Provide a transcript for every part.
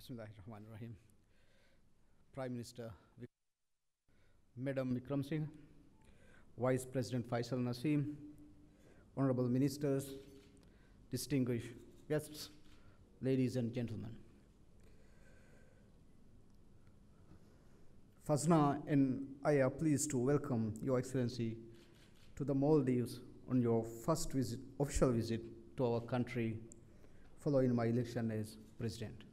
Bismillahirrahmanirrahim. Prime Minister Madam Vikram Singh, Vice President Faisal Naseem, Honorable Ministers, distinguished guests, ladies and gentlemen. Fazna and I are pleased to welcome Your Excellency to the Maldives on your first official visit to our country following my election as President.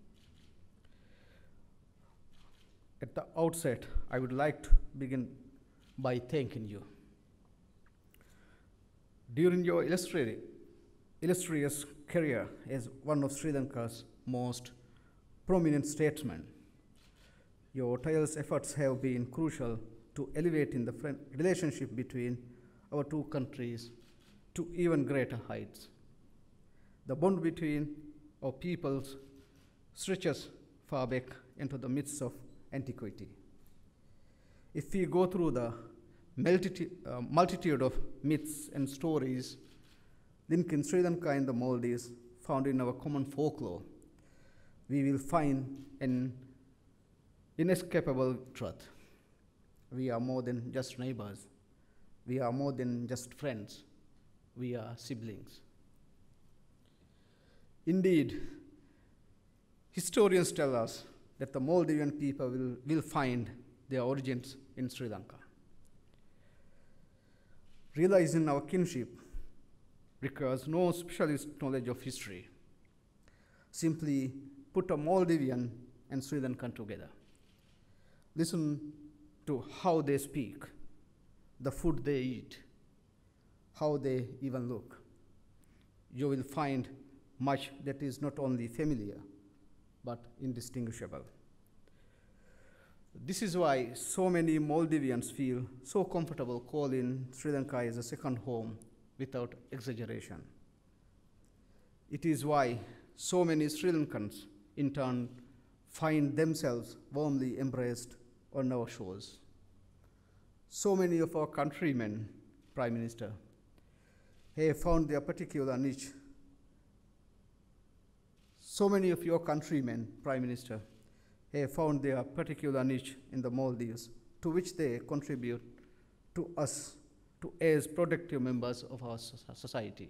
At the outset, I would like to begin by thanking you. During your illustrious career as one of Sri Lanka's most prominent statesmen, your tireless efforts have been crucial to elevating the relationship between our two countries to even greater heights. The bond between our peoples stretches far back into the midst of antiquity. If we go through the multitude of myths and stories linking Sri Lanka and the Maldives found in our common folklore, we will find an inescapable truth. We are more than just neighbors. We are more than just friends. We are siblings. Indeed, historians tell us that the Maldivian people will find their origins in Sri Lanka. Realizing our kinship requires no specialist knowledge of history. Simply put a Maldivian and Sri Lankan together. Listen to how they speak, the food they eat, how they even look. You will find much that is not only familiar, but indistinguishable. This is why so many Maldivians feel so comfortable calling Sri Lanka as a second home without exaggeration. It is why so many Sri Lankans, in turn, find themselves warmly embraced on our shores. So many of our countrymen, Prime Minister, have found their particular niche. So many of your countrymen, Prime Minister, have found their particular niche in the Maldives, to which they contribute to us as productive members of our society.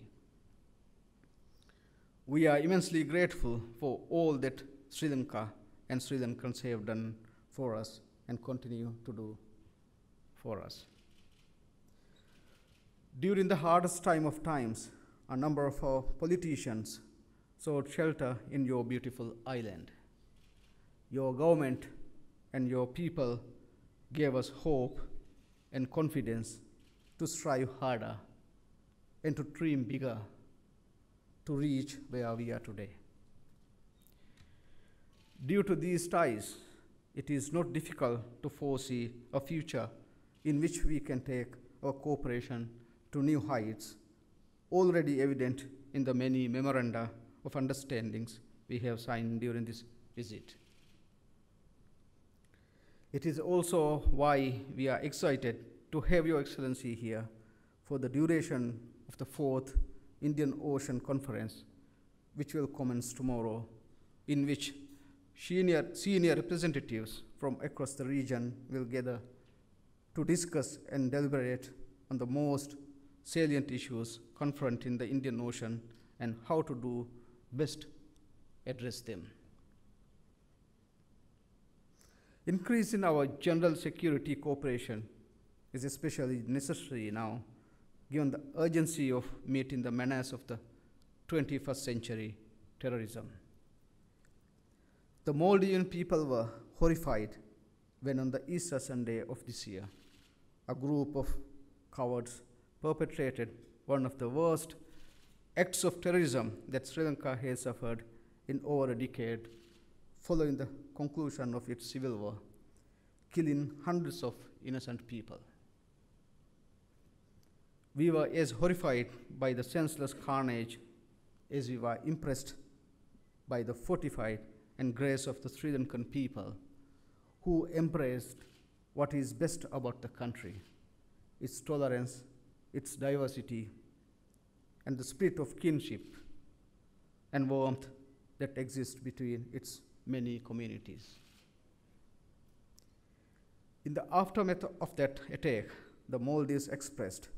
We are immensely grateful for all that Sri Lanka and Sri Lankans have done for us and continue to do for us. During the hardest time of times, a number of our politicians sought shelter in your beautiful island. Your government and your people gave us hope and confidence to strive harder and to dream bigger to reach where we are today. Due to these ties, it is not difficult to foresee a future in which we can take our cooperation to new heights, already evident in the many memoranda of understandings we have signed during this visit. It is also why we are excited to have Your Excellency here for the duration of the 4th Indian Ocean Conference, which will commence tomorrow, in which senior representatives from across the region will gather to discuss and deliberate on the most salient issues confronting the Indian Ocean and how to do best address them. Increase in our general security cooperation is especially necessary now, given the urgency of meeting the menace of the 21st century terrorism. The Maldivian people were horrified when on the Easter Sunday of this year, a group of cowards perpetrated one of the worst acts of terrorism that Sri Lanka has suffered in over a decade following the conclusion of its civil war, killing hundreds of innocent people. We were as horrified by the senseless carnage as we were impressed by the fortified and grace of the Sri Lankan people, who embraced what is best about the country, its tolerance, its diversity, and the spirit of kinship and warmth that exists between its many communities. In the aftermath of that attack, the Maldives expressed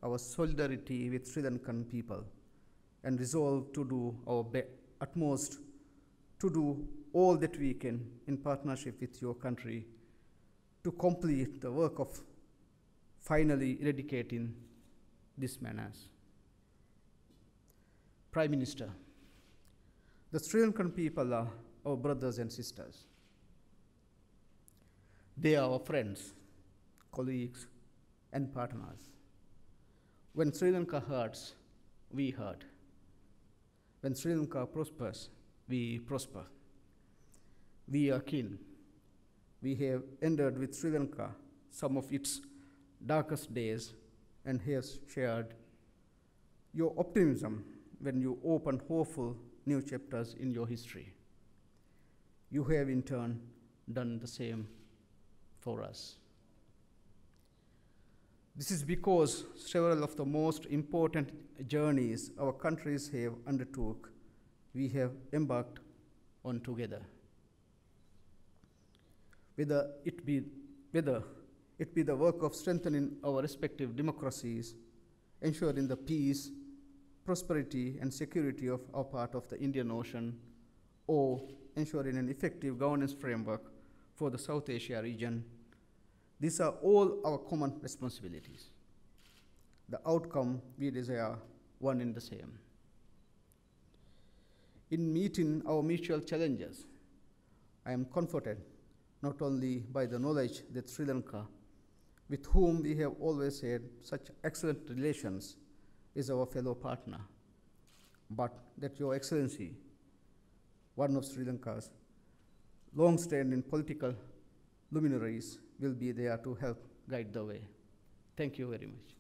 our solidarity with Sri Lankan people and resolved to do our utmost to do all that we can in partnership with your country to complete the work of finally eradicating this menace. Prime Minister, the Sri Lankan people are our brothers and sisters. They are our friends, colleagues, and partners. When Sri Lanka hurts, we hurt. When Sri Lanka prospers, we prosper. We are kin. We have endured with Sri Lanka some of its darkest days and have shared your optimism when you open hopeful new chapters in your history. You have in turn done the same for us. This is because several of the most important journeys our countries have undertook, we have embarked on together. Whether it be the work of strengthening our respective democracies, ensuring the peace, prosperity, and security of our part of the Indian Ocean, or ensuring an effective governance framework for the South Asia region, these are all our common responsibilities. The outcome we desire, one and the same. In meeting our mutual challenges, I am comforted not only by the knowledge that Sri Lanka, with whom we have always had such excellent relations, is our fellow partner, but that Your Excellency, one of Sri Lanka's long-standing political luminaries, will be there to help guide the way. Thank you very much.